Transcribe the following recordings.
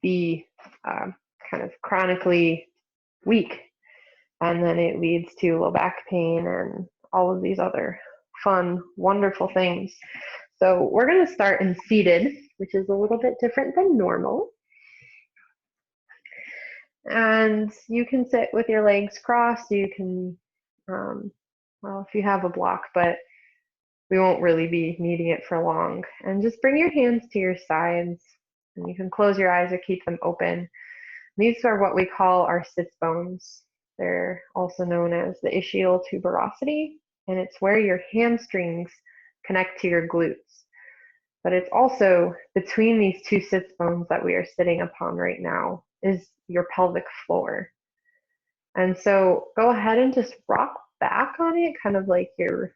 be kind of chronically weak. And then it leads to low back pain and all of these other fun, wonderful things. So we're going to start in seated, which is a little bit different than normal. And you can sit with your legs crossed. You can, well, if you have a block, but we won't really be needing it for long. And just bring your hands to your sides. And you can close your eyes or keep them open. These are what we call our sits bones. They're also known as the ischial tuberosity, and it's where your hamstrings connect to your glutes. But it's also between these two sits bones that we are sitting upon right now is your pelvic floor. And so go ahead and just rock back on it, kind of like you're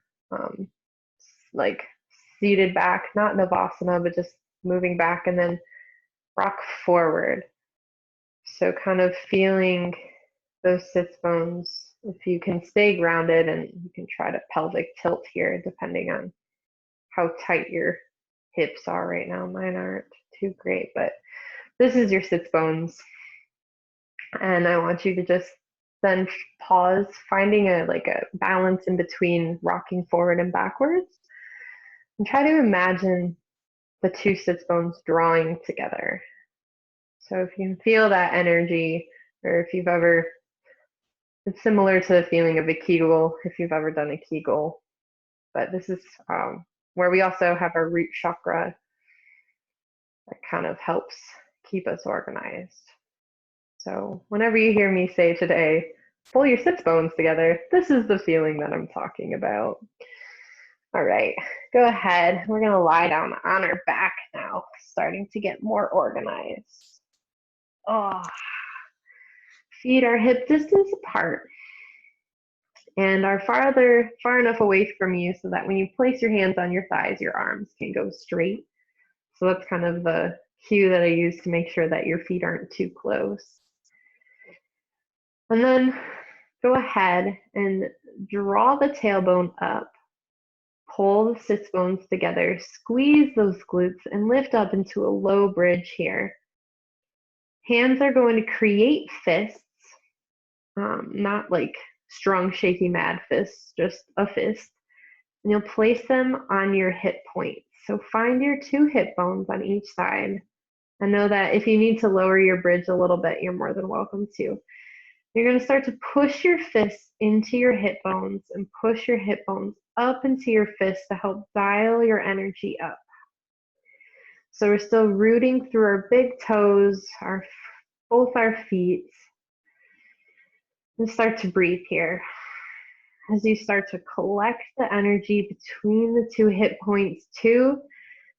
like seated back, not Navasana, but just moving back, and then rock forward. So kind of feeling those sits bones. If you can stay grounded, and you can try to pelvic tilt here depending on how tight your hips are right now. Mine aren't too great, but this is your sits bones. And I want you to just then pause, finding a balance in between rocking forward and backwards, and try to imagine the two sits bones drawing together. So if you can feel that energy, or if you've ever, it's similar to the feeling of a Kegel, if you've ever done a Kegel, but this is where we also have our root chakra that kind of helps keep us organized. So whenever you hear me say today, pull your sits bones together, this is the feeling that I'm talking about. All right, go ahead. We're gonna lie down on our back now, starting to get more organized. Oh, feet are hip distance apart and are far enough away from you so that when you place your hands on your thighs, your arms can go straight. So that's kind of the cue that I use to make sure that your feet aren't too close. And then go ahead and draw the tailbone up, pull the sits bones together, squeeze those glutes, and lift up into a low bridge here. Hands are going to create fists, not like strong, shaky, mad fists, just a fist. And you'll place them on your hip points. So find your two hip bones on each side. And know that if you need to lower your bridge a little bit, you're more than welcome to. You're going to start to push your fists into your hip bones and push your hip bones up into your fists to help dial your energy up. So we're still rooting through our big toes, both our feet. And start to breathe here. As you start to collect the energy between the two hip points too.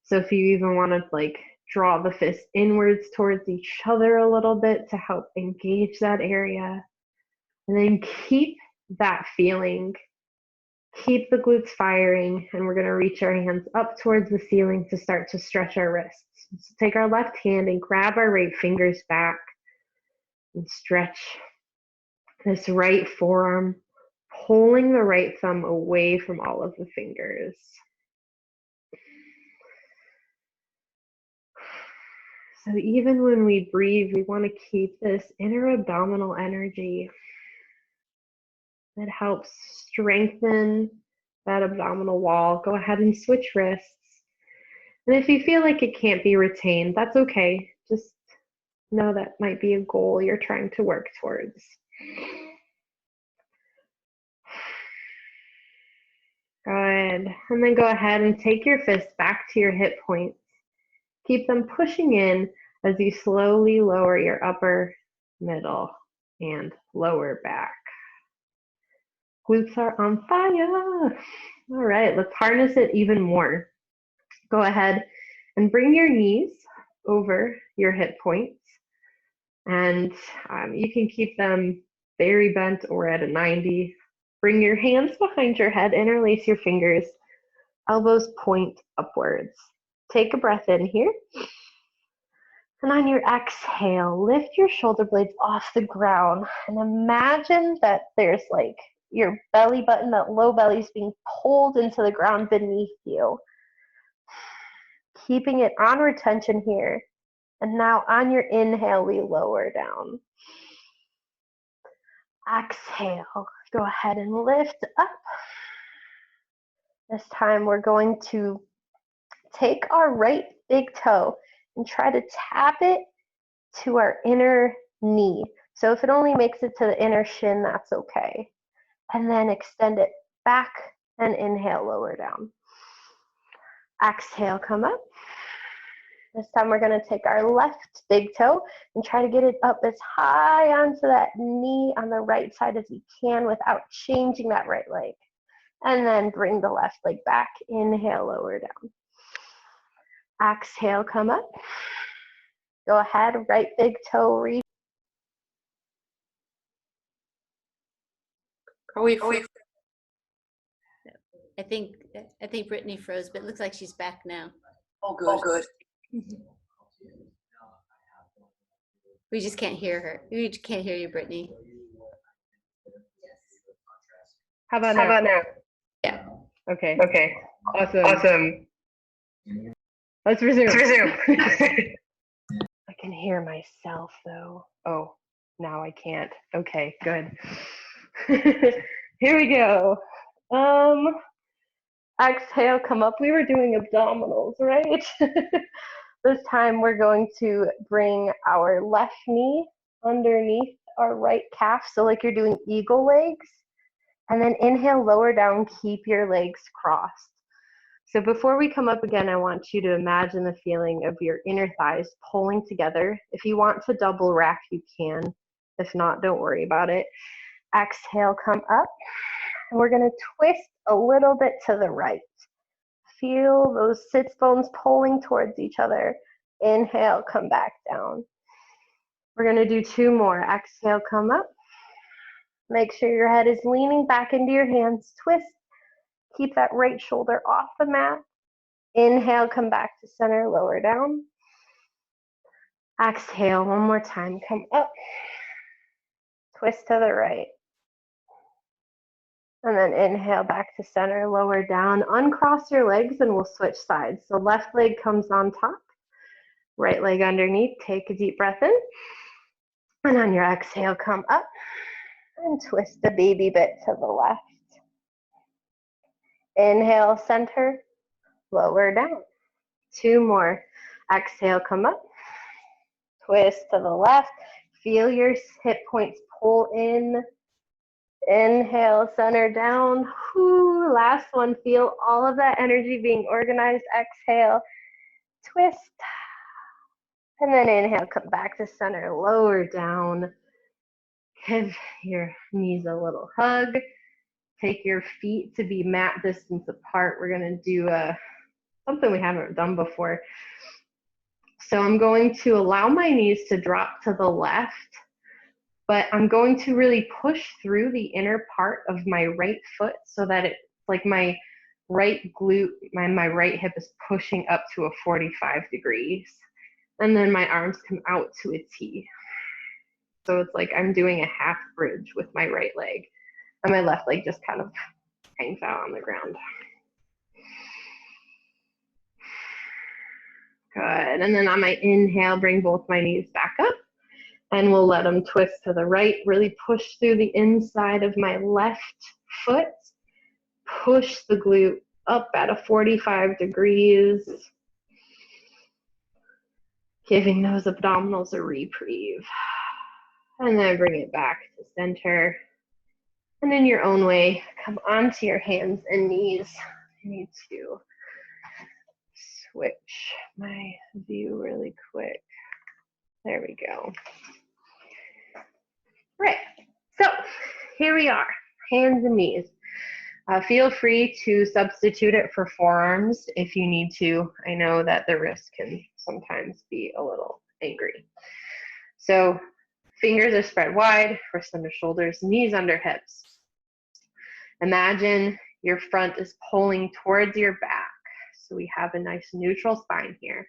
So if you even want to draw the fists inwards towards each other a little bit to help engage that area. And then keep that feeling. Keep the glutes firing, and we're going to reach our hands up towards the ceiling to start to stretch our wrists. So take our left hand and grab our right fingers back and stretch this right forearm, pulling the right thumb away from all of the fingers. So even when we breathe, we want to keep this inner abdominal energy. It helps strengthen that abdominal wall. Go ahead and switch wrists. And if you feel like it can't be retained, that's okay. Just know that might be a goal you're trying to work towards. Good. And then go ahead and take your fists back to your hip points. Keep them pushing in as you slowly lower your upper, middle, and lower back. Glutes are on fire. All right, let's harness it even more. Go ahead and bring your knees over your hip points. And you can keep them very bent or at a 90. Bring your hands behind your head, interlace your fingers, elbows point upwards. Take a breath in here. And on your exhale, lift your shoulder blades off the ground and imagine that there's your belly button, that low belly is being pulled into the ground beneath you. Keeping it on retention here. And now on your inhale, we lower down. Exhale, go ahead and lift up. This time we're going to take our right big toe and try to tap it to our inner knee. So if it only makes it to the inner shin, that's okay. And then extend it back and inhale, lower down. Exhale, come up. This time we're going to take our left big toe and try to get it up as high onto that knee on the right side as we can without changing that right leg. And then bring the left leg back. Inhale, lower down. Exhale, come up. Go ahead, right big toe, reach. Are we free? I think Brittany froze, but it looks like she's back now. Oh, good. Oh, good. We just can't hear her. We just can't hear you, Brittany. How about now? Yeah. Okay. Okay. Awesome. Let's resume. I can hear myself though. Oh, now I can't. Okay, good. Here we go. Exhale, come up. We were doing abdominals, right? This time we're going to bring our left knee underneath our right calf, so like you're doing eagle legs. And then inhale, lower down, keep your legs crossed. So before we come up again, I want you to imagine the feeling of your inner thighs pulling together. If you want to double wrap, you can. If not, don't worry about it. Exhale, come up. And we're going to twist a little bit to the right. Feel those sits bones pulling towards each other. Inhale, come back down. We're going to do two more. Exhale, come up. Make sure your head is leaning back into your hands. Twist. Keep that right shoulder off the mat. Inhale, come back to center, lower down. Exhale, one more time, come up. Twist to the right. And then inhale, back to center, lower down. Uncross your legs and we'll switch sides. So left leg comes on top, right leg underneath. Take a deep breath in. And on your exhale, come up and twist a baby bit to the left. Inhale, center, lower down. Two more. Exhale, come up. Twist to the left. Feel your hip points pull in. Inhale, center down. Whew. Last one. Feel all of that energy being organized. Exhale, twist. And then inhale, come back to center, lower down. Give your knees a little hug. Take your feet to be mat distance apart. We're going to do something we haven't done before. So I'm going to allow my knees to drop to the left, but I'm going to really push through the inner part of my right foot so that it's like my right glute, my right hip is pushing up to a 45 degrees. And then my arms come out to a T. So it's like I'm doing a half bridge with my right leg. And my left leg just kind of hangs out on the ground. Good. And then on my inhale, bring both my knees back up. And we'll let them twist to the right. Really push through the inside of my left foot. Push the glute up at a 45 degrees. Giving those abdominals a reprieve. And then bring it back to center. And in your own way, come onto your hands and knees. I need to switch my view really quick. There we go. Right, so here we are, hands and knees. Feel free to substitute it for forearms if you need to. I know that the wrist can sometimes be a little angry. So fingers are spread wide, wrists under shoulders, knees under hips. Imagine your front is pulling towards your back. So we have a nice neutral spine here.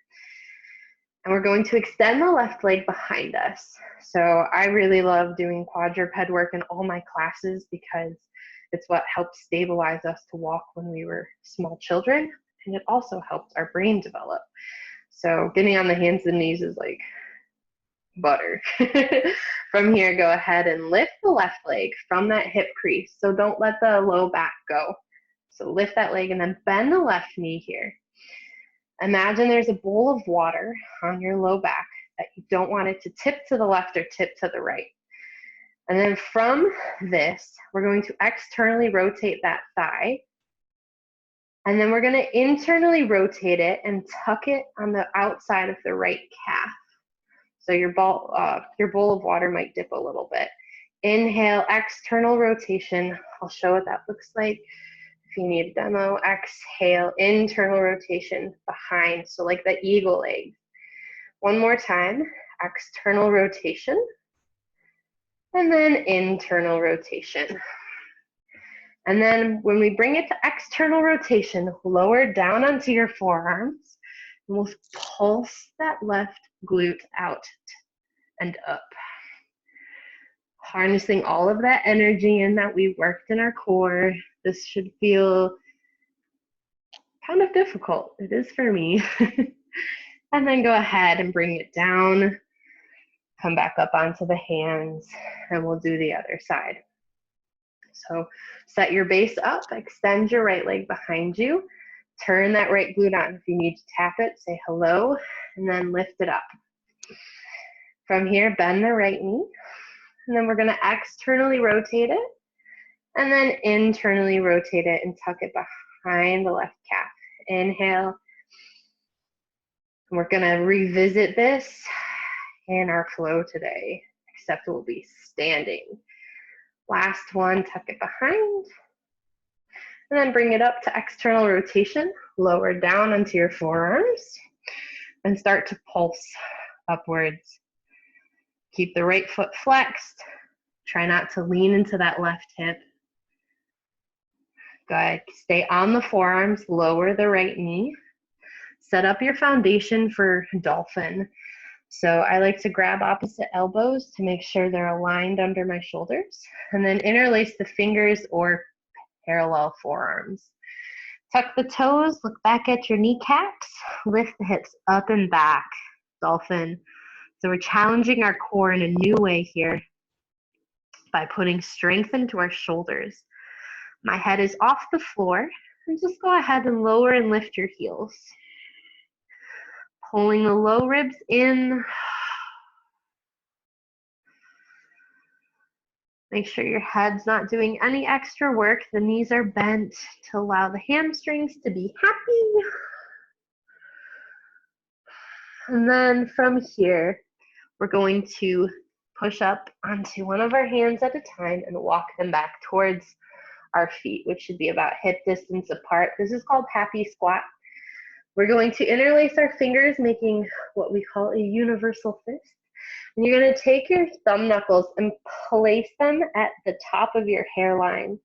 And we're going to extend the left leg behind us. So I really love doing quadruped work in all my classes because it's what helped stabilize us to walk when we were small children. And it also helped our brain develop. So getting on the hands and knees is like butter. From here, go ahead and lift the left leg from that hip crease. So don't let the low back go. So lift that leg and then bend the left knee here. Imagine there's a bowl of water on your low back that you don't want it to tip to the left or tip to the right. And then from this, we're going to externally rotate that thigh. And then we're going to internally rotate it and tuck it on the outside of the right calf. So your bowl of water might dip a little bit. Inhale, external rotation. I'll show what that looks like if you need a demo. Exhale, internal rotation behind. So like the eagle leg. One more time, external rotation. And then internal rotation. And then when we bring it to external rotation, lower down onto your forearms. And we'll pulse that left glute out and up. Harnessing all of that energy in that we worked in our core. This should feel kind of difficult. It is for me. And then go ahead and bring it down. Come back up onto the hands, and we'll do the other side. So set your base up, extend your right leg behind you, turn that right glute on. If you need to tap it, say hello, and then lift it up. From here, bend the right knee, and then we're going to externally rotate it, and then internally rotate it and tuck it behind the left calf. Inhale. We're going to revisit this in our flow today, except we'll be standing. Last one, tuck it behind, and then bring it up to external rotation, lower down onto your forearms, and start to pulse upwards. Keep the right foot flexed. Try not to lean into that left hip. Go ahead, stay on the forearms, lower the right knee. Set up your foundation for dolphin. So I like to grab opposite elbows to make sure they're aligned under my shoulders, and then interlace the fingers or parallel forearms. Tuck the toes, look back at your kneecaps, lift the hips up and back, dolphin. So we're challenging our core in a new way here by putting strength into our shoulders. My head is off the floor, and just go ahead and lower and lift your heels. Pulling the low ribs in. Make sure your head's not doing any extra work. The knees are bent to allow the hamstrings to be happy. And then from here, we're going to push up onto one of our hands at a time and walk them back towards our feet, which should be about hip distance apart. This is called happy squat. We're going to interlace our fingers, making what we call a universal fist. And you're going to take your thumb knuckles and place them at the top of your hairline.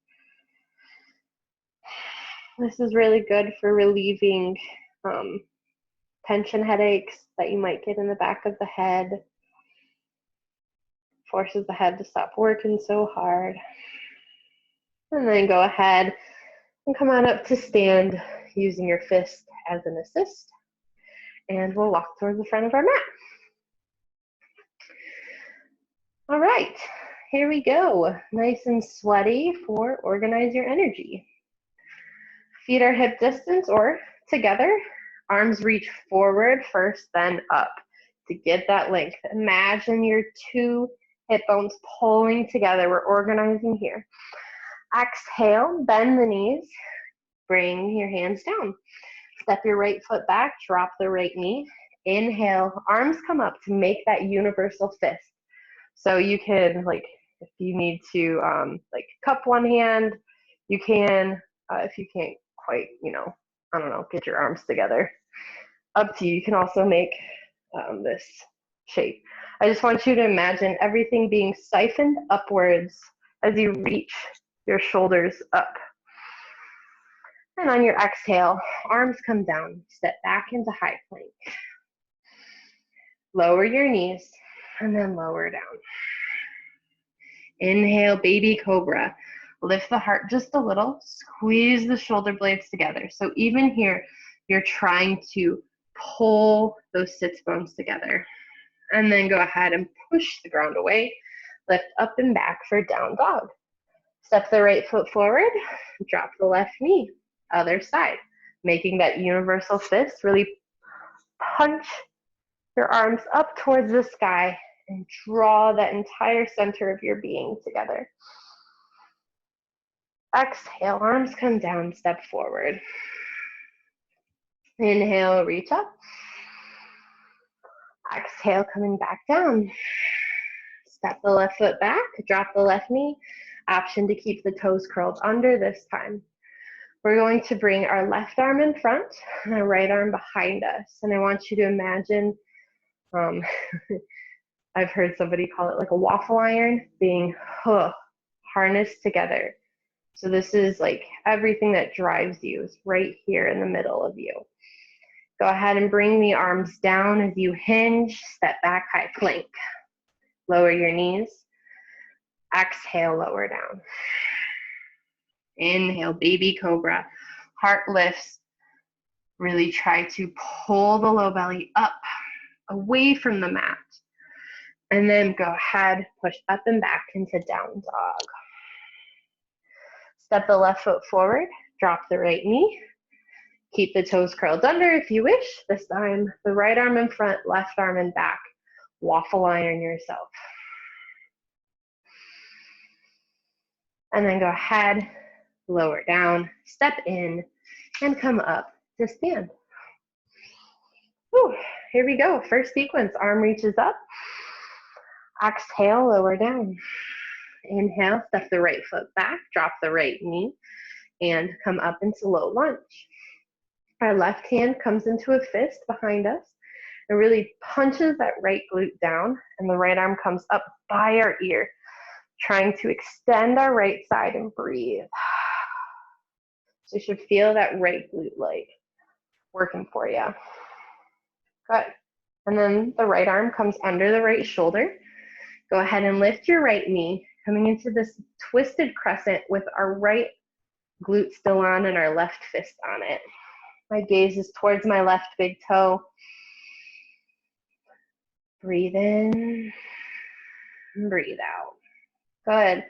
This is really good for relieving tension headaches that you might get in the back of the head. Forces the head to stop working so hard. And then go ahead and come on up to stand using your fist as an assist. And we'll walk towards the front of our mat. All right, here we go. Nice and sweaty for organize your energy. Feet are hip distance or together. Arms reach forward first, then up to get that length. Imagine your two hip bones pulling together. We're organizing here. Exhale, bend the knees. Bring your hands down. Step your right foot back, drop the right knee. Inhale, arms come up to make that universal fist. So you can, like, if you need to, like, cup one hand, you can. If you can't quite, I don't know, get your arms together. Up to you. You can also make this shape. I just want you to imagine everything being siphoned upwards as you reach your shoulders up. And on your exhale, arms come down. Step back into high plank. Lower your knees and then lower down. Inhale, baby cobra. Lift the heart just a little. Squeeze the shoulder blades together. So even here, you're trying to pull those sits bones together. And then go ahead and push the ground away. Lift up and back for down dog. Step the right foot forward, drop the left knee, other side, making that universal fist. Really punch your arms up towards the sky and draw that entire center of your being together. Exhale, arms come down, step forward. Inhale, reach up. Exhale, coming back down. Step the left foot back, drop the left knee. Option to keep the toes curled under this time. We're going to bring our left arm in front and our right arm behind us. And I want you to imagine, I've heard somebody call it like a waffle iron being harnessed together. So this is like everything that drives you is right here in the middle of you. Go ahead and bring the arms down as you hinge, step back, high plank. Lower your knees. Exhale, lower down. Inhale, baby cobra. Heart lifts. Really try to pull the low belly up, away from the mat. And then go ahead, push up and back into down dog. Step the left foot forward, drop the right knee. Keep the toes curled under if you wish. This time, the right arm in front, left arm in back. Waffle iron yourself. And then go ahead, lower down, step in, and come up to stand. Whew, here we go. First sequence, arm reaches up. Exhale, lower down. Inhale, step the right foot back, drop the right knee, and come up into low lunge. Our left hand comes into a fist behind us and really punches that right glute down, and the right arm comes up by our ear, trying to extend our right side and breathe. So you should feel that right glute leg working for you. Good. And then the right arm comes under the right shoulder. Go ahead and lift your right knee, coming into this twisted crescent with our right glute still on and our left fist on it. My gaze is towards my left big toe. Breathe in, breathe out. Good.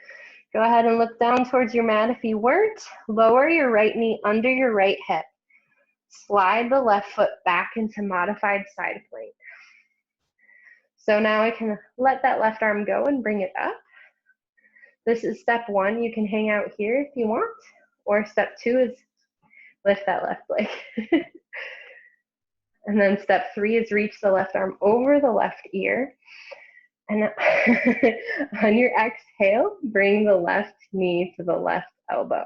Go ahead and look down towards your mat if you weren't. Lower your right knee under your right hip. Slide the left foot back into modified side plank. So now I can let that left arm go and bring it up. This is step one. You can hang out here if you want. Or step two is lift that left leg. And then step three is reach the left arm over the left ear. And on your exhale, bring the left knee to the left elbow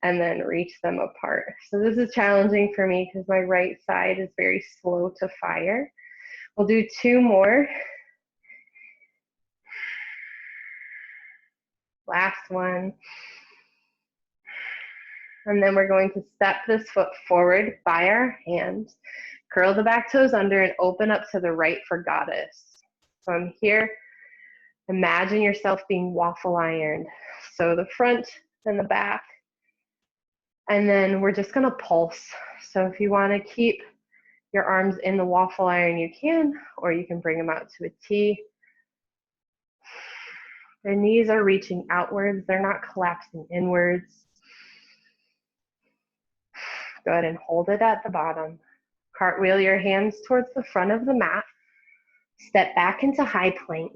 and then reach them apart. So this is challenging for me because my right side is very slow to fire. We'll do two more. Last one. And then we're going to step this foot forward by our hands, curl the back toes under and open up to the right for goddess. So I'm here. Imagine yourself being waffle ironed. So the front and the back. And then we're just gonna pulse. So if you wanna keep your arms in the waffle iron, you can, or you can bring them out to a T. The knees are reaching outwards. They're not collapsing inwards. Go ahead and hold it at the bottom. Cartwheel your hands towards the front of the mat. Step back into high plank.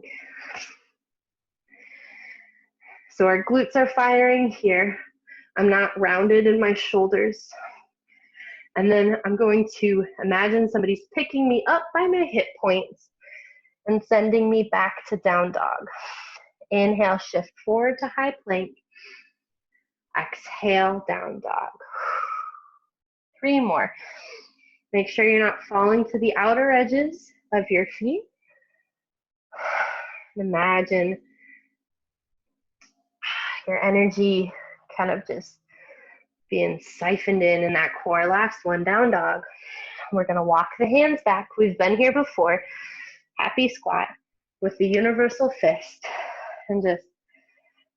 So our glutes are firing here. I'm not rounded in my shoulders. And then I'm going to imagine somebody's picking me up by my hip points and sending me back to down dog. Inhale, shift forward to high plank. Exhale, down dog. 3 more. Make sure you're not falling to the outer edges of your feet. Imagine your energy kind of just being siphoned in that core. Last one, down dog. We're gonna walk the hands back. We've been here before. Happy squat with the universal fist and just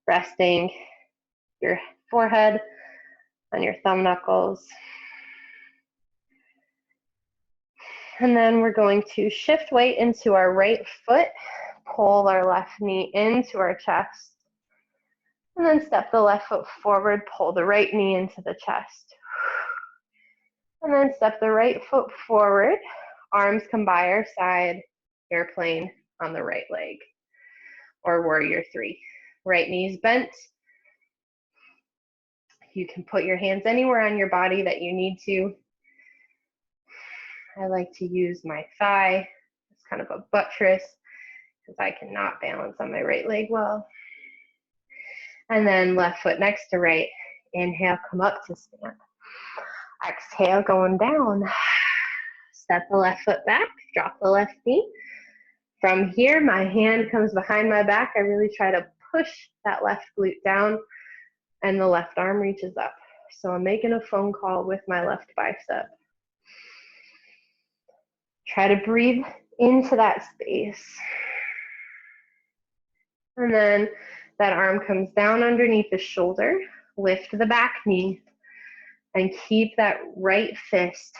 resting your forehead on your thumb knuckles. And then we're going to shift weight into our right foot, pull our left knee into our chest, and then step the left foot forward, pull the right knee into the chest. And then step the right foot forward, arms come by our side, airplane on the right leg, or warrior three. Right knee's bent. You can put your hands anywhere on your body that you need to. I like to use my thigh as kind of a buttress because I cannot balance on my right leg well. And then left foot next to right. Inhale, come up to stand. Exhale, going down. Step the left foot back, drop the left knee. From here, my hand comes behind my back. I really try to push that left glute down, and the left arm reaches up. So I'm making a phone call with my left bicep. Try to breathe into that space. And then that arm comes down underneath the shoulder. Lift the back knee and keep that right fist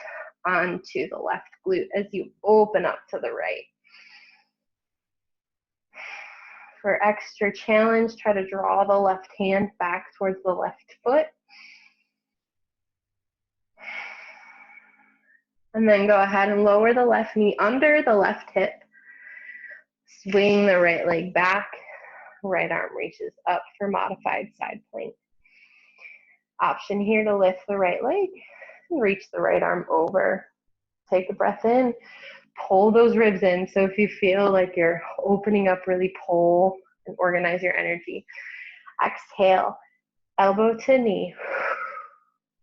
onto the left glute as you open up to the right. For extra challenge, try to draw the left hand back towards the left foot. And then go ahead and lower the left knee under the left hip. Swing the right leg back. Right arm reaches up for modified side plank. Option here to lift the right leg and reach the right arm over. Take a breath in. Pull those ribs in. So if you feel like you're opening up, really pull and organize your energy. Exhale, elbow to knee.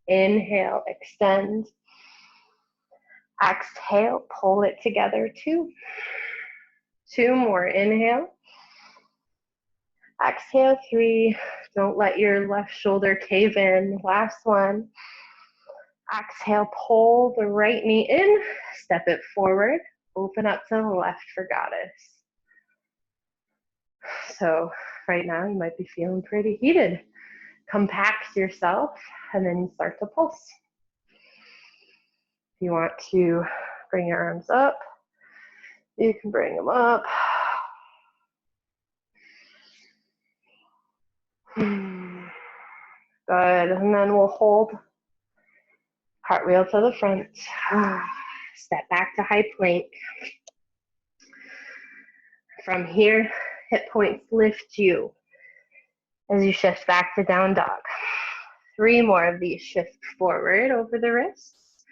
Inhale, extend. Exhale, pull it together, two. Two more, inhale. Exhale, three. Don't let your left shoulder cave in. Last one. Exhale, pull the right knee in, step it forward, open up to the left for goddess. So right now you might be feeling pretty heated. Compact yourself and then you start to pulse. If you want to bring your arms up, you can bring them up. Good, and then we'll hold. Cartwheel to the front. Step back to high plank. From here, hip points lift you as you shift back to down dog. Three more of these. Shift forward over the wrists.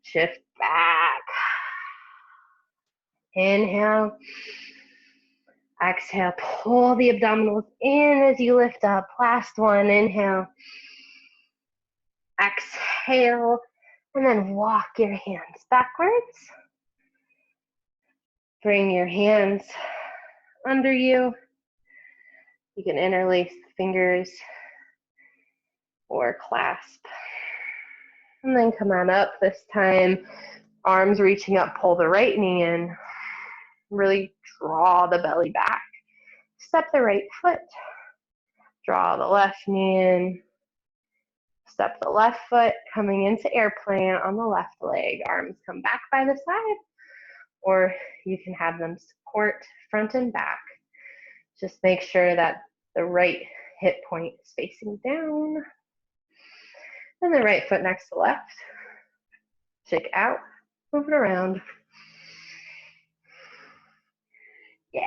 Shift back. Inhale. Exhale. Pull the abdominals in as you lift up. Last one. Inhale. Exhale. And then walk your hands backwards. Bring your hands under you. You can interlace the fingers or clasp. And then come on up. This time, arms reaching up, pull the right knee in. Really draw the belly back. Step the right foot. Draw the left knee in. Step the left foot, coming into airplane on the left leg. Arms come back by the side, or you can have them support front and back. Just make sure that the right hip point is facing down. And the right foot next to left. Shake out, move it around. Yeah.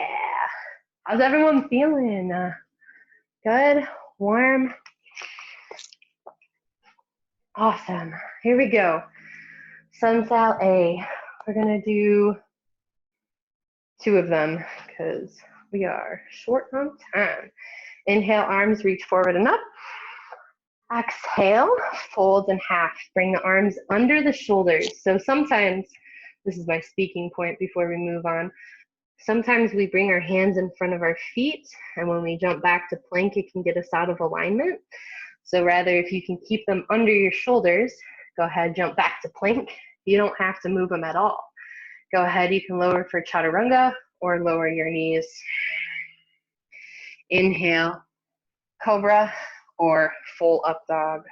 How's everyone feeling? Good? Warm? Awesome. Here we go. Sun Sal A. We're going to do two of them because we are short on time. Inhale, arms reach forward and up. Exhale, fold in half. Bring the arms under the shoulders. So sometimes, this is my speaking point before we move on, sometimes we bring our hands in front of our feet, and when we jump back to plank, it can get us out of alignment. So rather, if you can keep them under your shoulders, go ahead, jump back to plank. You don't have to move them at all. Go ahead, you can lower for chaturanga or lower your knees. Inhale, cobra or full up dog.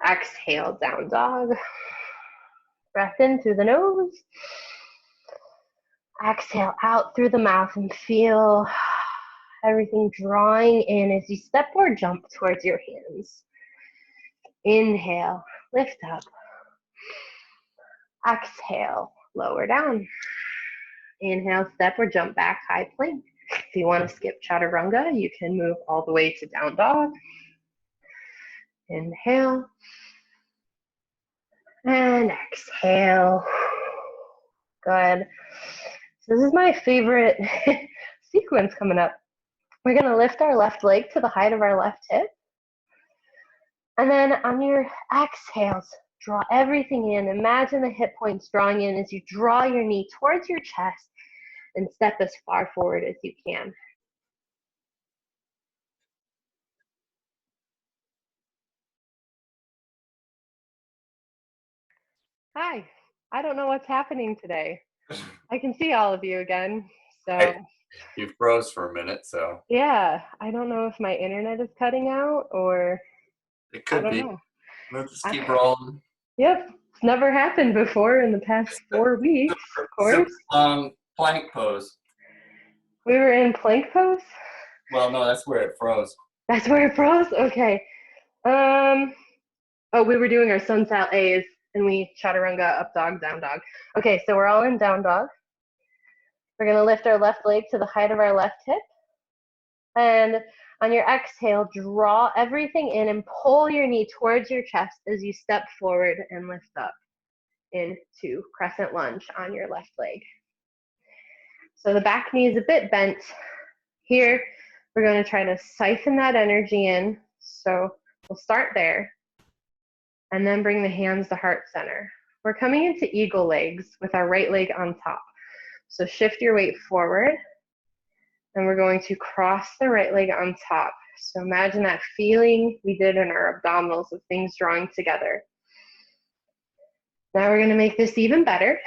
Exhale, down dog. Breath in through the nose. Exhale out through the mouth and feel everything drawing in as you step or jump towards your hands. Inhale, lift up. Exhale, lower down. Inhale, step or jump back, high plank. If you want to skip chaturanga, you can move all the way to down dog. Inhale. And exhale. Good. So this is my favorite sequence coming up. We're going to lift our left leg to the height of our left hip. And then on your exhales, draw everything in. Imagine the hip points drawing in as you draw your knee towards your chest and step as far forward as you can. Hi, I don't know what's happening today. I can see all of you again, so. Hey, you froze for a minute, so. Yeah, I don't know if my internet is cutting out or. It could be. Know. Let's just keep rolling. Yep, it's never happened before in the past 4 weeks, of course. Plank pose. We were in plank pose? Well, no, that's where it froze. That's where it froze? Okay. Oh, we were doing our sunset A's and we chaturanga, up dog, down dog. Okay, so we're all in down dog. We're gonna lift our left leg to the height of our left hip. And on your exhale, draw everything in and pull your knee towards your chest as you step forward and lift up into crescent lunge on your left leg. So the back knee is a bit bent. Here, we're going to try to siphon that energy in. So we'll start there and then bring the hands to heart center. We're coming into eagle legs with our right leg on top. So shift your weight forward and we're going to cross the right leg on top. So imagine that feeling we did in our abdominals of things drawing together. Now we're going to make this even better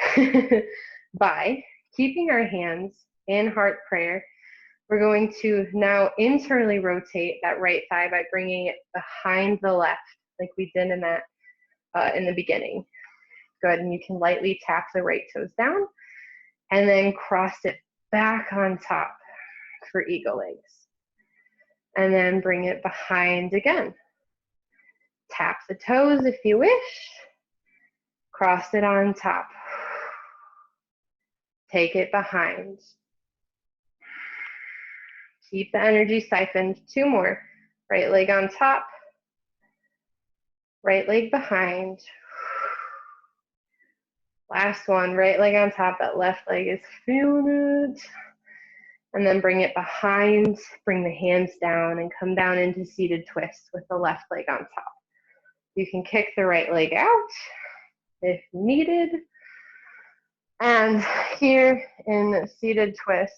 by keeping our hands in heart prayer. We're going to now internally rotate that right thigh by bringing it behind the left, like we did in that in the beginning. Good, and you can lightly tap the right toes down, and then cross it back on top for eagle legs. And then bring it behind again. Tap the toes if you wish. Cross it on top. Take it behind. Keep the energy siphoned. 2 more. Right leg on top. Right leg behind. Last one. Right leg on top. That left leg is feeling it. And then bring it behind. Bring the hands down and come down into seated twist with the left leg on top. You can kick the right leg out if needed. And here in seated twist,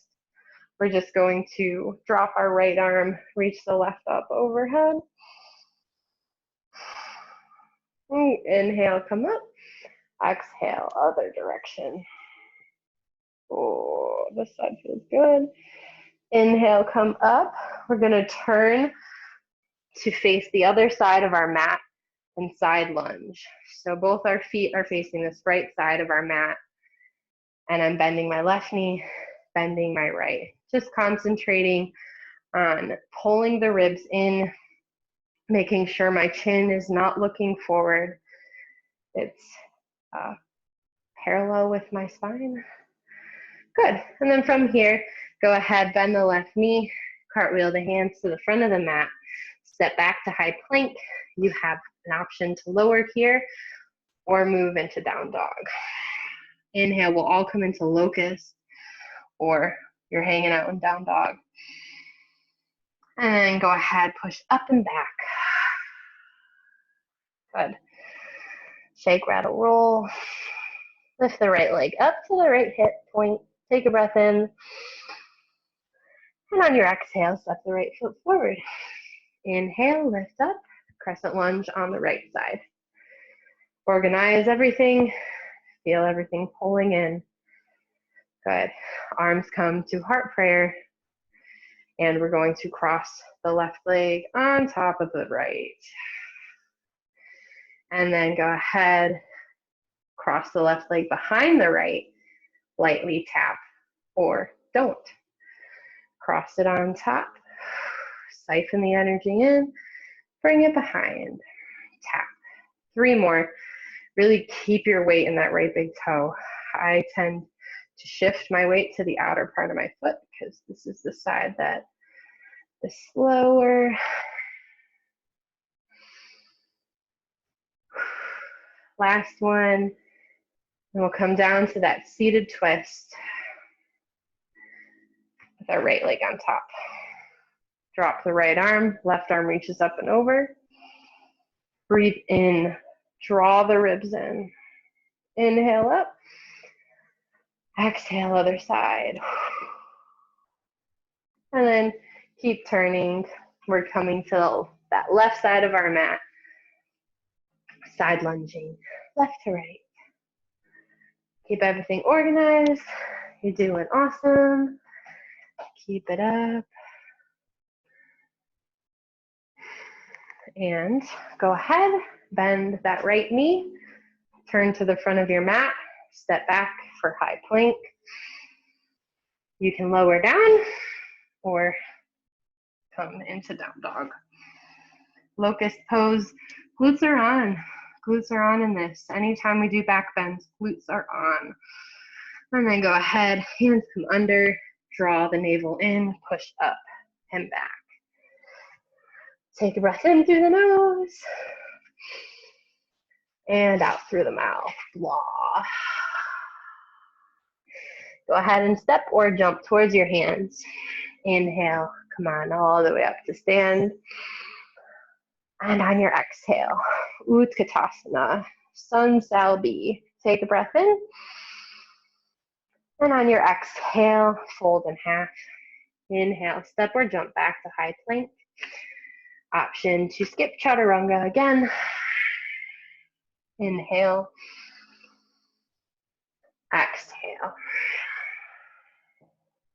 we're just going to drop our right arm, reach the left up overhead. Inhale, come up. Exhale, other direction. Oh, this side feels good. Inhale, come up. We're gonna turn to face the other side of our mat and side lunge. So both our feet are facing this right side of our mat. And I'm bending my left knee, bending my right. Just concentrating on pulling the ribs in, making sure my chin is not looking forward. It's parallel with my spine. Good. And then from here, go ahead, bend the left knee, cartwheel the hands to the front of the mat, step back to high plank. You have an option to lower here or move into down dog. Inhale, we'll all come into locust, or you're hanging out in down dog. And go ahead, push up and back. Good. Shake, rattle, roll. Lift the right leg up to the right hip point. Take a breath in. And on your exhale, step the right foot forward. Inhale, lift up, crescent lunge on the right side. Organize everything. Feel everything pulling in. Good. Arms come to heart prayer. And we're going to cross the left leg on top of the right. And then go ahead, cross the left leg behind the right, lightly tap, or don't. Cross it on top, siphon the energy in, bring it behind, tap. 3 more. Really keep your weight in that right big toe. I tend to shift my weight to the outer part of my foot because this is the side that is slower. Last one, and we'll come down to that seated twist with our right leg on top. Drop the right arm, left arm reaches up and over. Breathe in, draw the ribs in. Inhale up, exhale other side. And then keep turning. We're coming to that left side of our mat. Side lunging, left to right. Keep everything organized. You're doing awesome. Keep it up. And go ahead, bend that right knee. Turn to the front of your mat. Step back for high plank. You can lower down or come into down dog. Locust pose. Glutes are on. Glutes are on in this. Anytime we do back bends, glutes are on. And then go ahead, hands come under, draw the navel in, push up and back. Take a breath in through the nose and out through the mouth. Blah. Go ahead and step or jump towards your hands. Inhale, come on, all the way up to stand. And on your exhale, Utkatasana, Sun Salbi. Take a breath in. And on your exhale, fold in half. Inhale, step or jump back to high plank. Option to skip chaturanga again. Inhale. Exhale.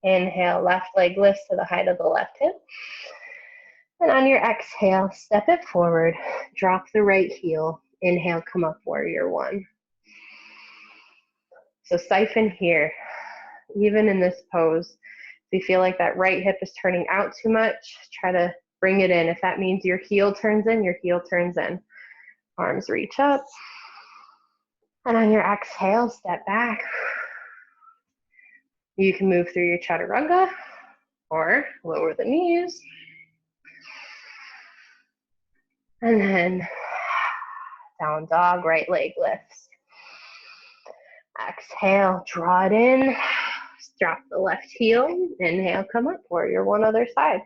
Inhale, left leg lifts to the height of the left hip. And on your exhale, step it forward. Drop the right heel. Inhale, come up, warrior one. So siphon here. Even in this pose, if you feel like that right hip is turning out too much, try to bring it in. If that means your heel turns in, your heel turns in. Arms reach up. And on your exhale, step back. You can move through your chaturanga or lower the knees. And then down dog, right leg lifts. Exhale, draw it in. Drop the left heel. Inhale, come up, warrior one other side.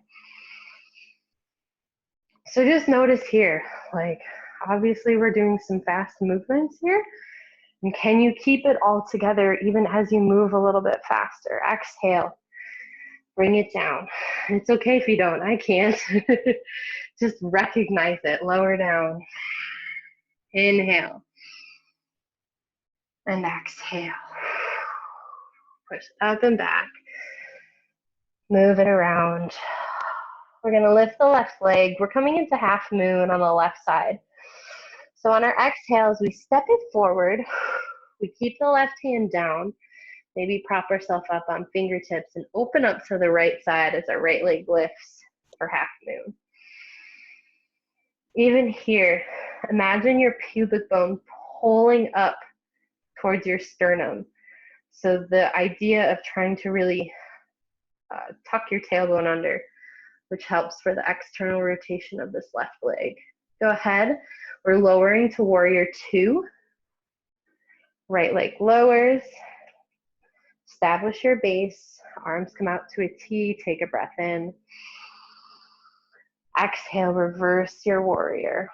So just notice here, like obviously we're doing some fast movements here. And can you keep it all together even as you move a little bit faster? Exhale, bring it down. It's okay if you don't, I can't. Just recognize it, lower down. Inhale. And exhale. Push up and back. Move it around. We're gonna lift the left leg. We're coming into half moon on the left side. So on our exhales, we step it forward. We keep the left hand down. Maybe prop ourselves up on fingertips and open up to the right side as our right leg lifts for half moon. Even here, imagine your pubic bone pulling up towards your sternum. So the idea of trying to really tuck your tailbone under, which helps for the external rotation of this left leg. Go ahead. We're lowering to warrior two. Right leg lowers. Establish your base. Arms come out to a T. Take a breath in. Exhale, reverse your warrior.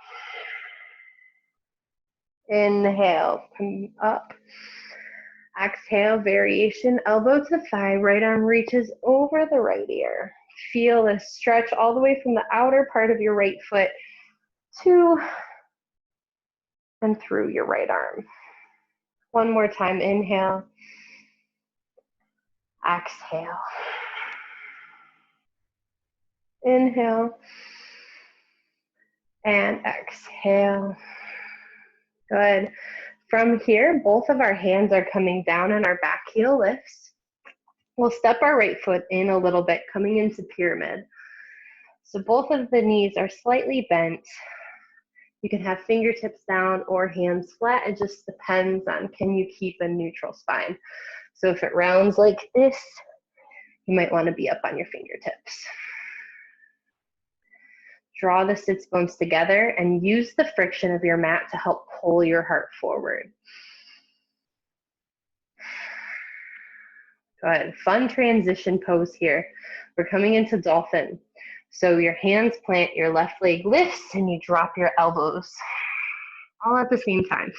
Inhale, come up. Exhale, variation, elbow to thigh, right arm reaches over the right ear. Feel this stretch all the way from the outer part of your right foot to and through your right arm. One more time, inhale. Exhale. Inhale. And exhale. Good. From here, both of our hands are coming down and our back heel lifts. We'll step our right foot in a little bit, coming into pyramid. So both of the knees are slightly bent. You can have fingertips down or hands flat. It just depends on, can you keep a neutral spine? So if it rounds like this, you might want to be up on your fingertips. Draw the sits bones together and use the friction of your mat to help pull your heart forward. Good. Fun transition pose here. We're coming into dolphin. So your hands plant, your left leg lifts, and you drop your elbows all at the same time.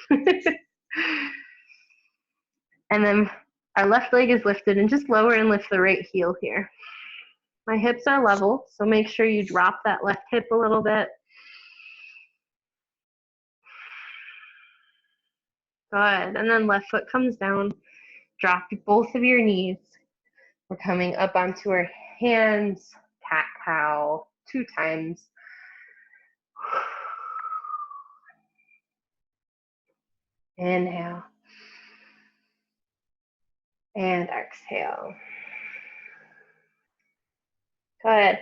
And then our left leg is lifted, and just lower and lift the right heel here. My hips are level, so make sure you drop that left hip a little bit. Good. And then left foot comes down. Drop both of your knees. We're coming up onto our hands, cat-cow, 2 times. Inhale. And exhale. Good.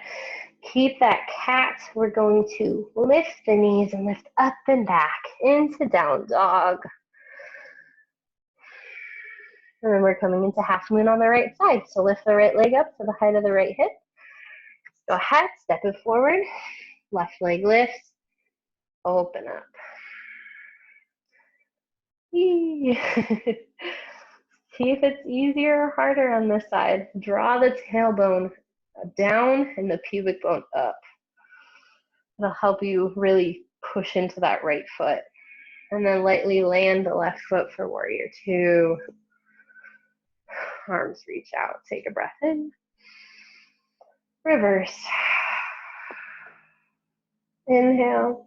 Keep that cat. We're going to lift the knees and lift up and back into down dog. And then we're coming into half moon on the right side. So lift the right leg up to the height of the right hip. Go ahead, step it forward. Left leg lifts. Open up. See if it's easier or harder on this side. Draw the tailbone down and the pubic bone up. It'll help you really push into that right foot. And then lightly land the left foot for warrior 2. Arms reach out. Take a breath in. Reverse. Inhale.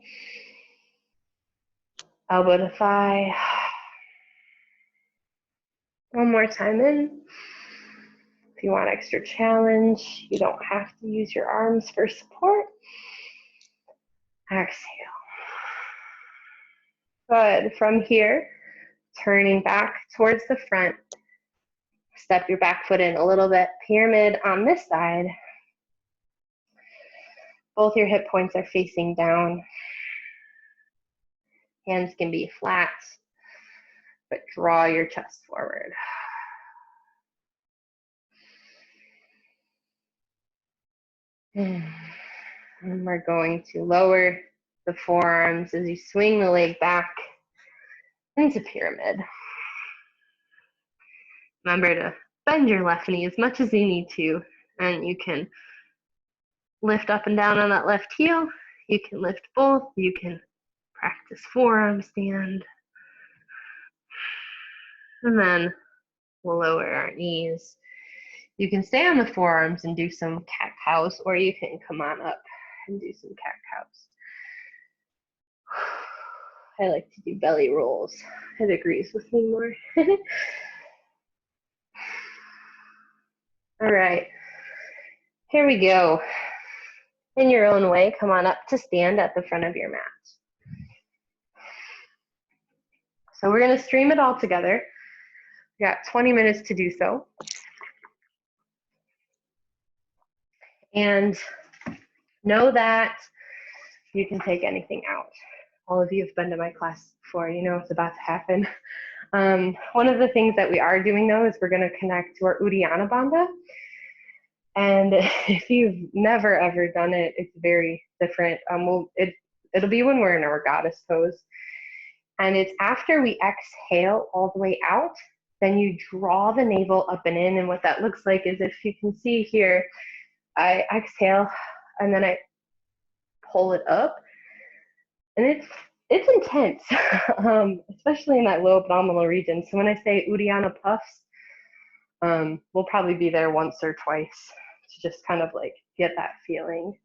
Elbow to thigh. One more time in. If you want extra challenge, you don't have to use your arms for support. Exhale. Good. From here, turning back towards the front. Step your back foot in a little bit. Pyramid on this side. Both your hip points are facing down. Hands can be flat, but draw your chest forward. And we're going to lower the forearms as you swing the leg back into pyramid. Remember to bend your left knee as much as you need to, and you can lift up and down on that left heel. You can lift both. You can practice forearm stand. And then we'll lower our knees. You can stay on the forearms and do some cat-cows, or you can come on up and do some cat-cows. I like to do belly rolls. It agrees with me more. All right, here we go. In your own way, come on up to stand at the front of your mat. So we're going to stream it all together. We got 20 minutes to do so. And know that you can take anything out. All of you have been to my class before, you know it's about to happen. One of the things that we are doing though is we're going to connect to our Uddiyana Bandha. And if you've never ever done it, it's very different. It'll be when we're in our goddess pose. And it's after we exhale all the way out, then you draw the navel up and in. And what that looks like is, if you can see here, I exhale and then I pull it up. And it's intense, especially in that low abdominal region. So when I say Uddiyana puffs, we'll probably be there once or twice to just kind of like get that feeling.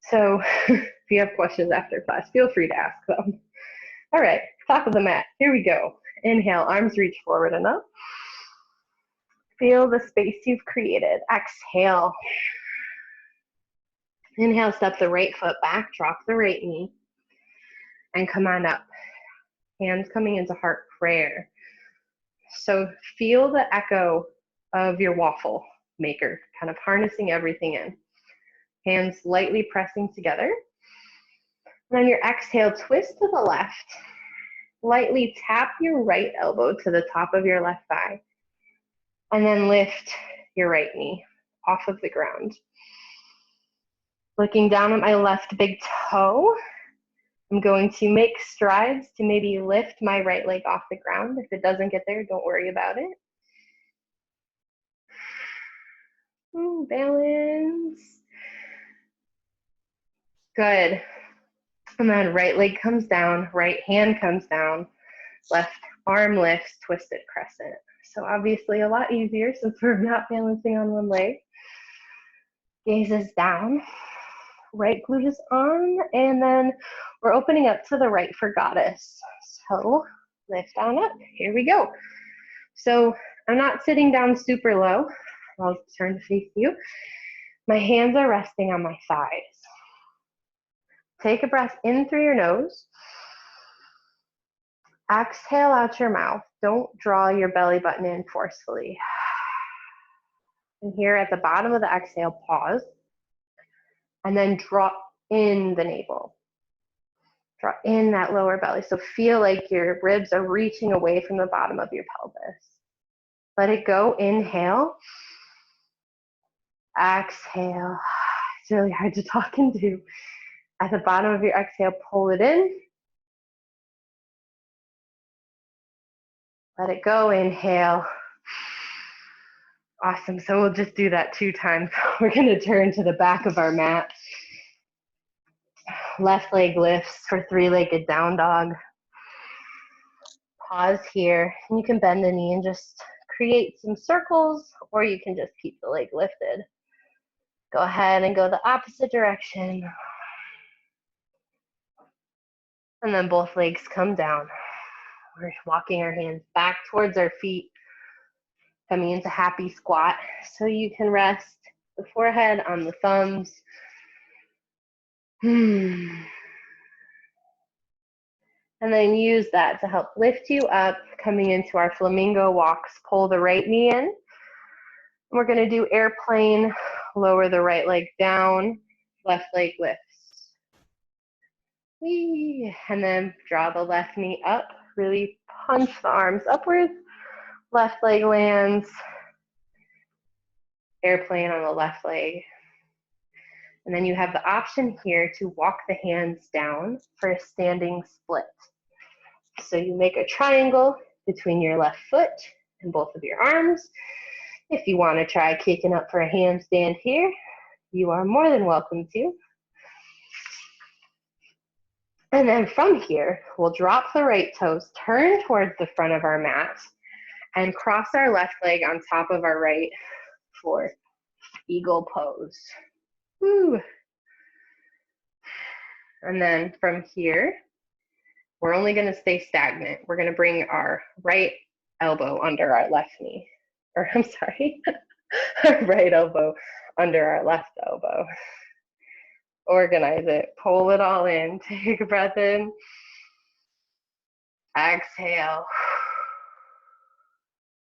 So if you have questions after class, feel free to ask them. All right, top of the mat, here we go. Inhale, arms reach forward and up. Feel the space you've created. Exhale. Inhale, step the right foot back, drop the right knee, and come on up. hands coming into heart prayer. So feel the echo of your waffle maker, kind of harnessing everything in. Hands lightly pressing together. And on your exhale, twist to the left. Lightly tap your right elbow to the top of your left thigh. And then lift your right knee off of the ground. Looking down at my left big toe, I'm going to make strides to maybe lift my right leg off the ground. If it doesn't get there, don't worry about it. Balance. Good. And then right leg comes down, right hand comes down, left arm lifts, twisted crescent. So obviously a lot easier since we're not balancing on one leg. Gaze is down, right glute is on, and then we're opening up to the right for goddess. So lift on up, here we go. So I'm not sitting down super low. I'll turn to face you. My hands are resting on my thighs. Take a breath in through your nose. Exhale out your mouth. Don't draw your belly button in forcefully. And here at the bottom of the exhale, pause. And then drop in the navel. Draw in that lower belly. So feel like your ribs are reaching away from the bottom of your pelvis. Let it go. Inhale. Exhale. It's really hard to talk and do. At the bottom of your exhale, pull it in. Let it go. Inhale. Awesome. So we'll just do that 2 times. We're going to turn to the back of our mat. Left leg lifts for 3-legged down dog. Pause here. You can bend the knee and just create some circles, or you can just keep the leg lifted. Go ahead and go the opposite direction. And then both legs come down. We're walking our hands back towards our feet, coming into happy squat. So you can rest the forehead on the thumbs. And then use that to help lift you up, coming into our flamingo walks. Pull the right knee in. We're going to do airplane, lower the right leg down, left leg lifts. Whee! And then draw the left knee up, really punch the arms upwards. Left leg lands, airplane on the left leg. And then you have the option here to walk the hands down for a standing split. So you make a triangle between your left foot and both of your arms. If you want to try kicking up for a handstand here, you are more than welcome to. And then from here, we'll drop the right toes, turn towards the front of our mat, and cross our left leg on top of our right for eagle pose. Woo. And then from here, we're only going to stay stagnant. We're going to bring our right elbow under our left knee. Or I'm sorry, our right elbow under our left elbow. Organize it, pull it all in, take a breath in, exhale.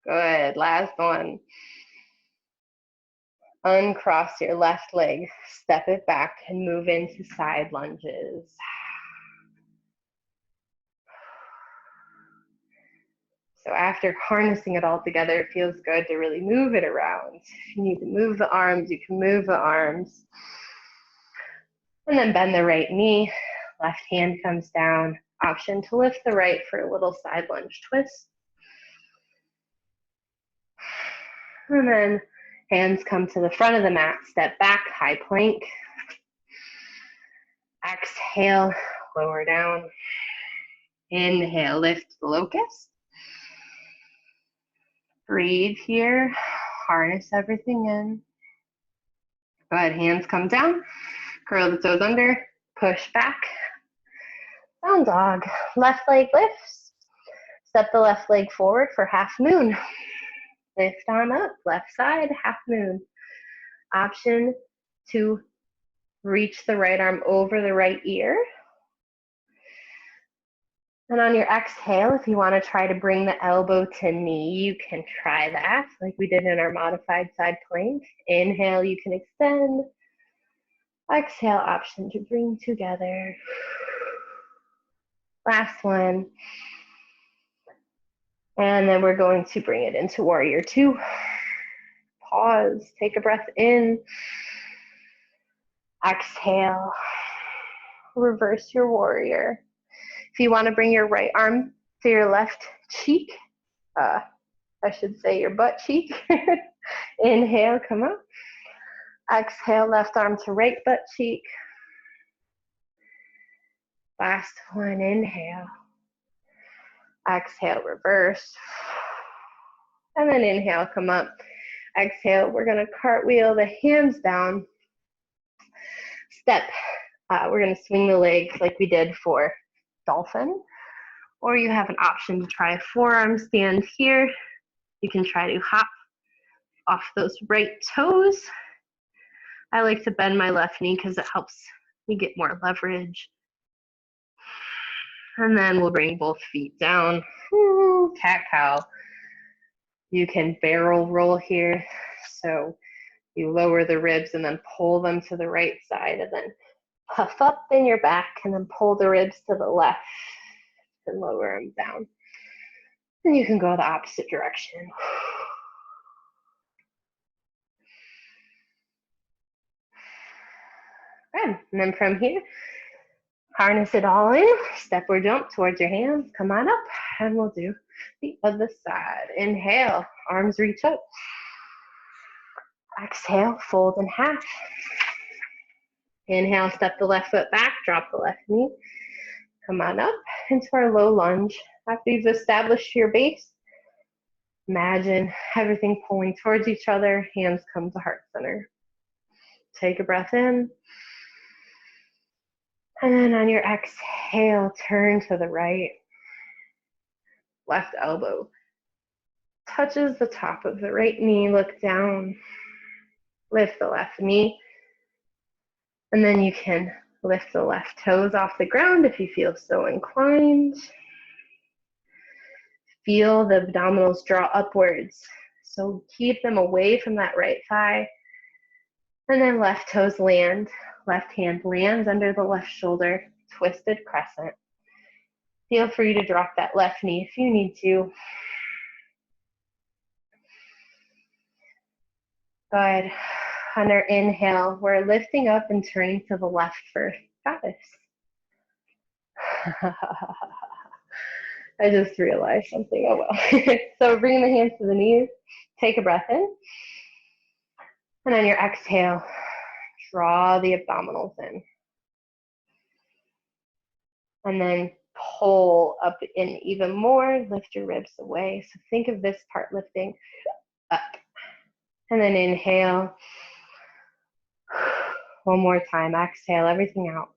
Good, last one. Uncross your left leg, step it back and move into side lunges. So after harnessing it all together, it feels good to really move it around. If you need to move the arms, you can move the arms. And then bend the right knee, left hand comes down. Option to lift the right for a little side lunge twist. And then hands come to the front of the mat, step back, high plank. Exhale, lower down. Inhale, lift the locust. Breathe here, harness everything in. Go ahead, hands come down, curl the toes under, push back. Down dog, left leg lifts. Step the left leg forward for half moon. Lift on up, left side, half moon. Option to reach the right arm over the right ear. And on your exhale, if you want to try to bring the elbow to knee, you can try that like we did in our modified side plank. Inhale, you can extend. Exhale, option to bring together. Last one. And then we're going to bring it into warrior two. Pause, take a breath in. Exhale. Reverse your warrior. If you want to bring your right arm to your left cheek, I should say your butt cheek. Inhale, come up. Exhale, left arm to right butt cheek. Last one, inhale. Exhale, reverse. And then inhale, come up. Exhale, we're gonna cartwheel the hands down. Step, we're gonna swing the legs like we did for dolphin. Or you have an option to try a forearm stand here. You can try to hop off those right toes. I like to bend my left knee because it helps me get more leverage. And then we'll bring both feet down. Woo, cat-cow. You can barrel roll here. So you lower the ribs and then pull them to the right side and then puff up in your back and then pull the ribs to the left and lower them down. And you can go the opposite direction. Good. And then from here, harness it all in, step or jump towards your hands, come on up, and we'll do the other side. Inhale, arms reach up. Exhale, fold in half. Inhale, step the left foot back, drop the left knee. Come on up into our low lunge. After you've established your base, imagine everything pulling towards each other, hands come to heart center. Take a breath in. And then on your exhale, turn to the right. Left elbow touches the top of the right knee, look down. Lift the left knee. And then you can lift the left toes off the ground if you feel so inclined. Feel the abdominals draw upwards. So keep them away from that right thigh. And then left toes land. Left hand lands under the left shoulder, twisted crescent. Feel free to drop that left knee if you need to. Good. On our inhale, we're lifting up and turning to the left for goddess. I just realized something. Oh well. So bring the hands to the knees. Take a breath in. And on your exhale, draw the abdominals in. And then pull up in even more. Lift your ribs away. So think of this part lifting up. And then inhale. One more time. Exhale everything out.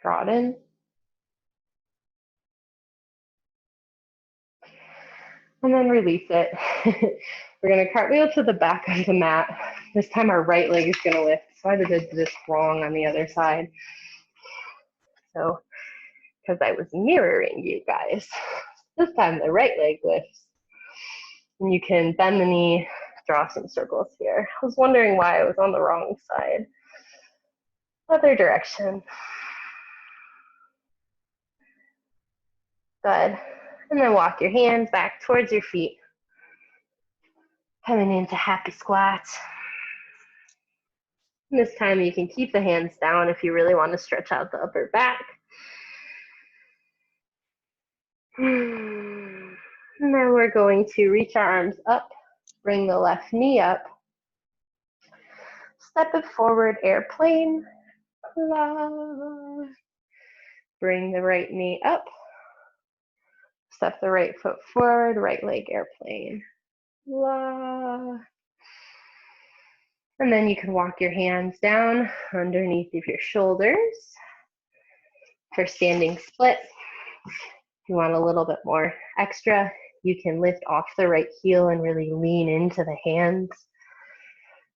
Draw it in. And then release it. We're going to cartwheel to the back of the mat. This time our right leg is going to lift. So I did this wrong on the other side. So, because I was mirroring you guys. This time the right leg lifts. And you can bend the knee, draw some circles here. I was wondering why I was on the wrong side. Other direction. Good. And then walk your hands back towards your feet. Coming into happy squats. And this time you can keep the hands down if you really want to stretch out the upper back. And then we're going to reach our arms up, bring the left knee up, step it forward, airplane. Bring the right knee up, step the right foot forward, right leg airplane. And then you can walk your hands down underneath of your shoulders for standing split. If you want a little bit more extra, you can lift off the right heel and really lean into the hands.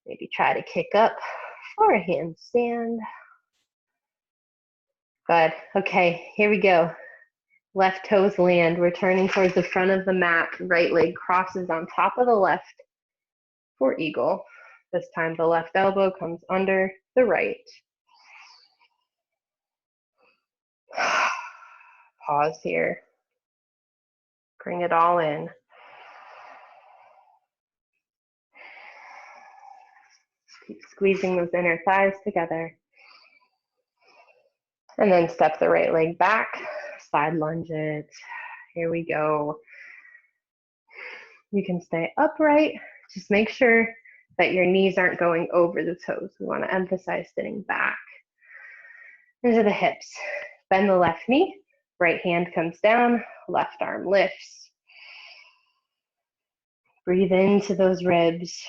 Maybe try to kick up for a handstand. Good. Okay, here we go. Left toes land. We're turning towards the front of the mat. Right leg crosses on top of the left for eagle. This time the left elbow comes under the right. Pause here. Bring it all in. Keep squeezing those inner thighs together. And then step the right leg back. Side lunge it. Here we go. You can stay upright. Just make sure that your knees aren't going over the toes. We want to emphasize sitting back into the hips. Bend the left knee. Right hand comes down. Left arm lifts. Breathe into those ribs.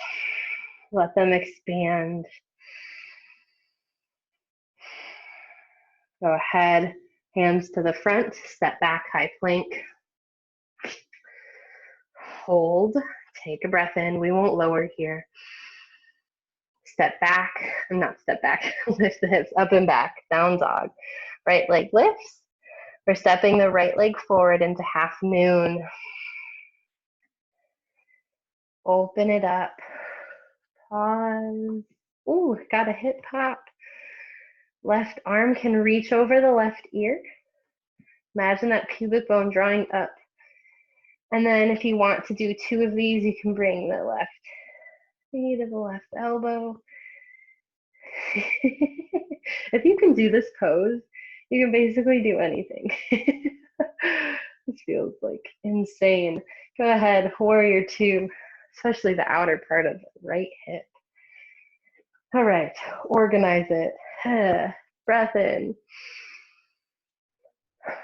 Let them expand. Go ahead. Hands to the front. Step back, high plank. Hold. Take a breath in. We won't lower here. Step back. Not step back. Lift the hips up and back. Down dog. Right leg lifts. We're stepping the right leg forward into half moon. Open it up. Pause. Ooh, got a hip pop. Left arm can reach over the left ear. Imagine that pubic bone drawing up. And then if you want to do two of these, you can bring the left knee to the left elbow. If you can do this pose, you can basically do anything. This feels like insane. Go ahead, warrior two, especially the outer part of the right hip. All right, organize it. Breath in.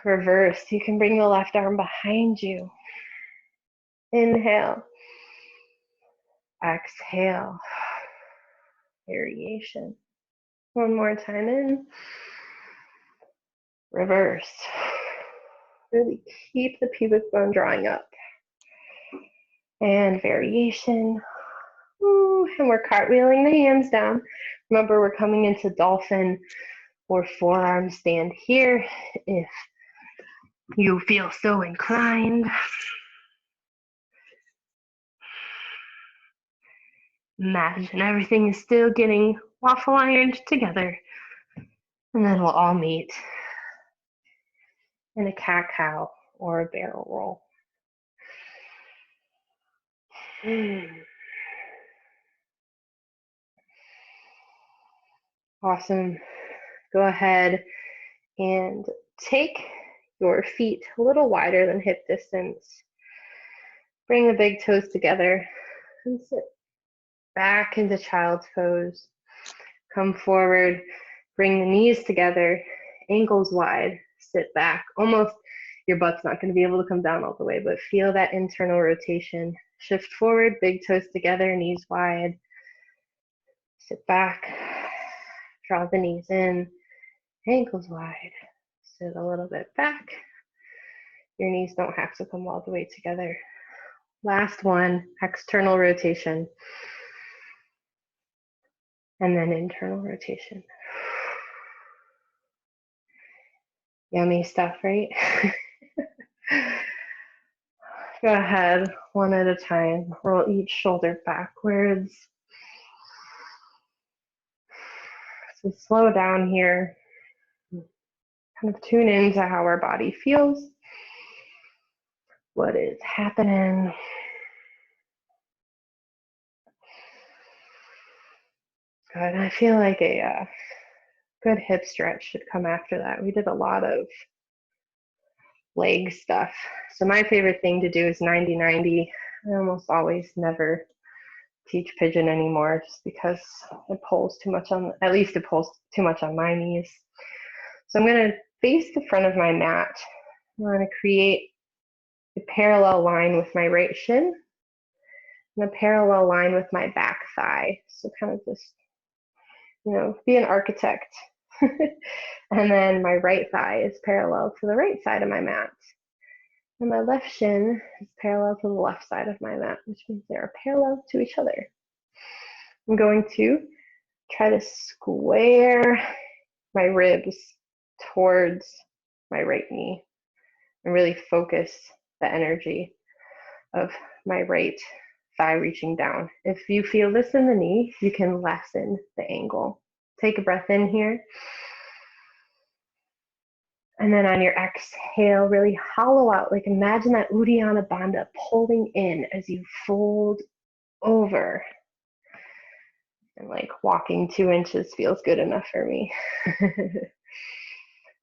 Reverse. You can bring the left arm behind you. Inhale. Exhale. Variation. One more time in. Reverse. Really keep the pubic bone drawing up. And variation. Ooh, and we're cartwheeling the hands down. Remember, we're coming into dolphin or forearm stand here if you feel so inclined. Imagine everything is still getting waffle ironed together. And then we'll all meet in a cat-cow or a barrel roll. Awesome. Go ahead and take your feet a little wider than hip distance. Bring the big toes together and sit back into child's pose. Come forward, bring the knees together, ankles wide, sit back. Almost your butt's not going to be able to come down all the way, but feel that internal rotation. Shift forward, big toes together, knees wide. Sit back, draw the knees in, ankles wide. Sit a little bit back. Your knees don't have to come all the way together. Last one, external rotation. And then internal rotation. Yummy stuff, right? Go ahead, one at a time. Roll each shoulder backwards. So slow down here. Kind of tune into how our body feels. What is happening? Good. I feel like a good hip stretch should come after that. We did a lot of leg stuff. So my favorite thing to do is 90-90. I almost always never teach pigeon anymore just because it pulls too much on, at least it pulls too much on my knees. So I'm going to face the front of my mat. I'm going to create a parallel line with my right shin and a parallel line with my back thigh. So kind of just, you know, be an architect. And then my right thigh is parallel to the right side of my mat. And my left shin is parallel to the left side of my mat, which means they are parallel to each other. I'm going to try to square my ribs towards my right knee and really focus the energy of my right thigh reaching down. If you feel this in the knee, you can lessen the angle. Take a breath in here. And then on your exhale, really hollow out. Like imagine that Uddiyana Bandha pulling in as you fold over. And like walking 2 inches feels good enough for me.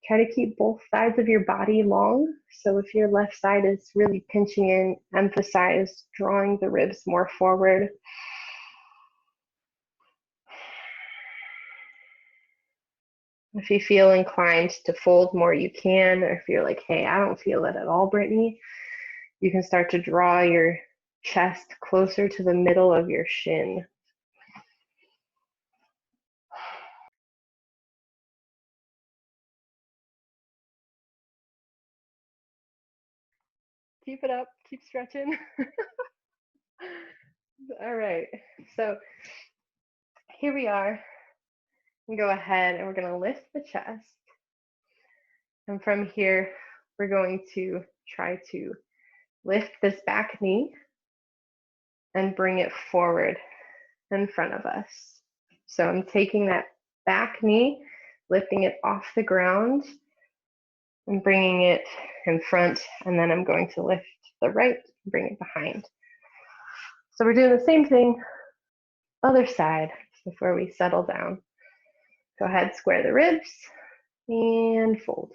Try to keep both sides of your body long. So if your left side is really pinching in, emphasize drawing the ribs more forward. If you feel inclined to fold more, you can. Or if you're like, hey, I don't feel it at all, Brittany, you can start to draw your chest closer to the middle of your shin. Keep it up, keep stretching. All right, so here we are. We go ahead and we're going to lift the chest. And from here, we're going to try to lift this back knee and bring it forward in front of us. So I'm taking that back knee, lifting it off the ground and bringing it in front, and then I'm going to lift the right and bring it behind. So we're doing the same thing, other side, before we settle down. Go ahead, square the ribs and fold.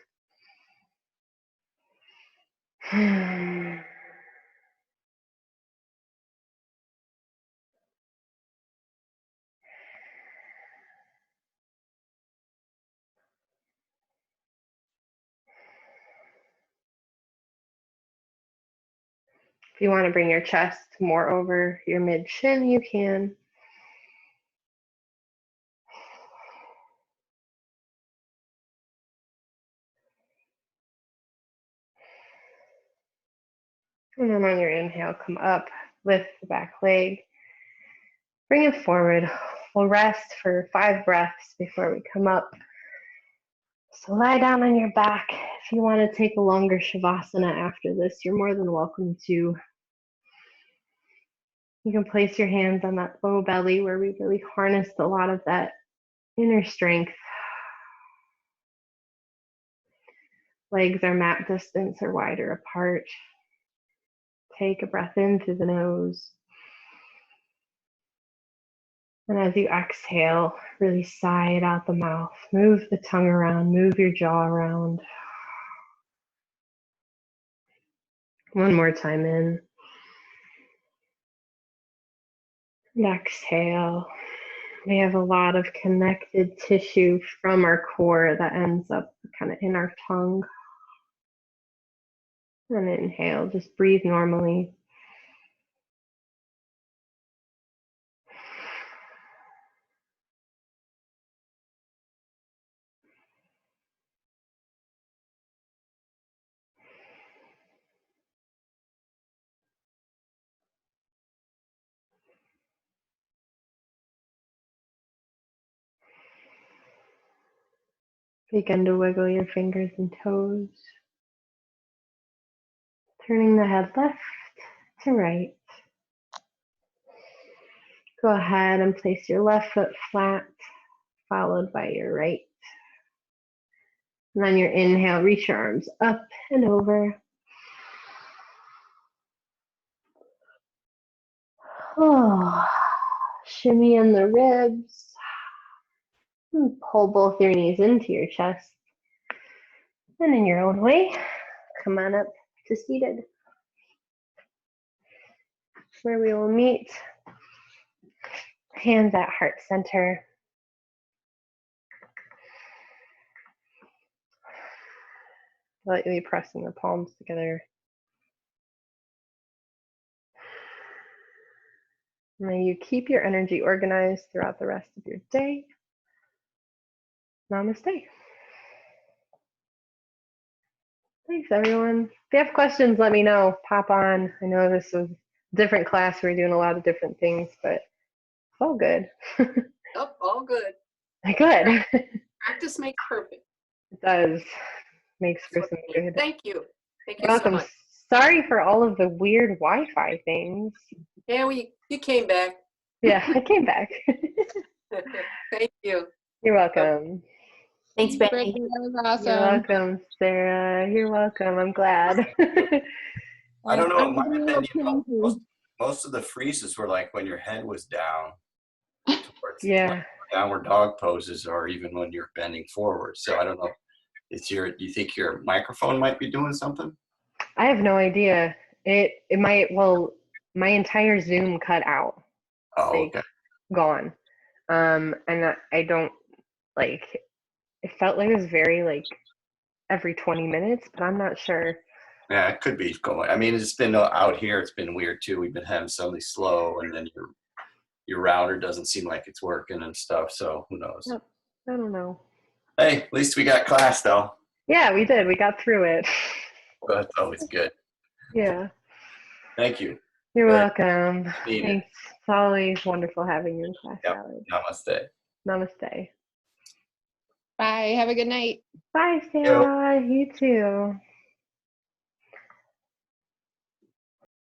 If you want to bring your chest more over your mid-shin, you can. And then on your inhale, come up, lift the back leg, bring it forward. We'll rest for 5 breaths before we come up. So lie down on your back. If you want to take a longer Shavasana after this, you're more than welcome to. You can place your hands on that low belly where we really harnessed a lot of that inner strength. Legs are mat distance or wider apart. Take a breath in through the nose. And as you exhale, really sigh it out the mouth. Move the tongue around, move your jaw around. One more time in. And exhale. We have a lot of connected tissue from our core that ends up kind of in our tongue. And inhale, just breathe normally. Begin to wiggle your fingers and toes. Turning the head left to right. Go ahead and place your left foot flat, followed by your right. And on your inhale, reach your arms up and over. Oh, shimmy in the ribs. And pull both your knees into your chest. And in your own way, come on up to seated, where we will meet. Hands at heart center. Lightly pressing the palms together. May you keep your energy organized throughout the rest of your day. Namaste. Thanks, everyone. If you have questions, let me know. Pop on. I know this was a different class. We're doing a lot of different things, but it's all good. Oh, all good. Good. Practice makes perfect. It does. Makes for That's some what I need. good. Thank you. Thank you You're so welcome. much. Sorry for all of the weird Wi-Fi things. Yeah, you came back. Yeah, I came back. Thank you. You're welcome. Thanks, Brittany, Benny. that was You're awesome. welcome, Sarah. You're welcome. I'm glad. I don't know. It I'm might have been, painful. most of the freezes were like when your head was down towards like Yeah. downward dog poses, or even when you're bending forward. So I don't know. Do you think your microphone might be doing something? I have no idea. It might, well, my entire Zoom cut out, Oh, like okay. gone. And I don't like, it felt like it was very like every 20 minutes, but I'm not sure. Yeah, it could be going. I mean, it's been out here. It's been weird too. We've been having somebody slow, and then your router doesn't seem like it's working and stuff. So who knows? Yep. I don't know. Hey, at least we got class though. Yeah, we did. We got through it. Well, that's always good. Yeah. Thank you. You're Very welcome. needed. Thanks. It's always wonderful having you in class, Yep. Alex. Namaste. Namaste. Bye. Have a good night. Bye, Sarah. You too.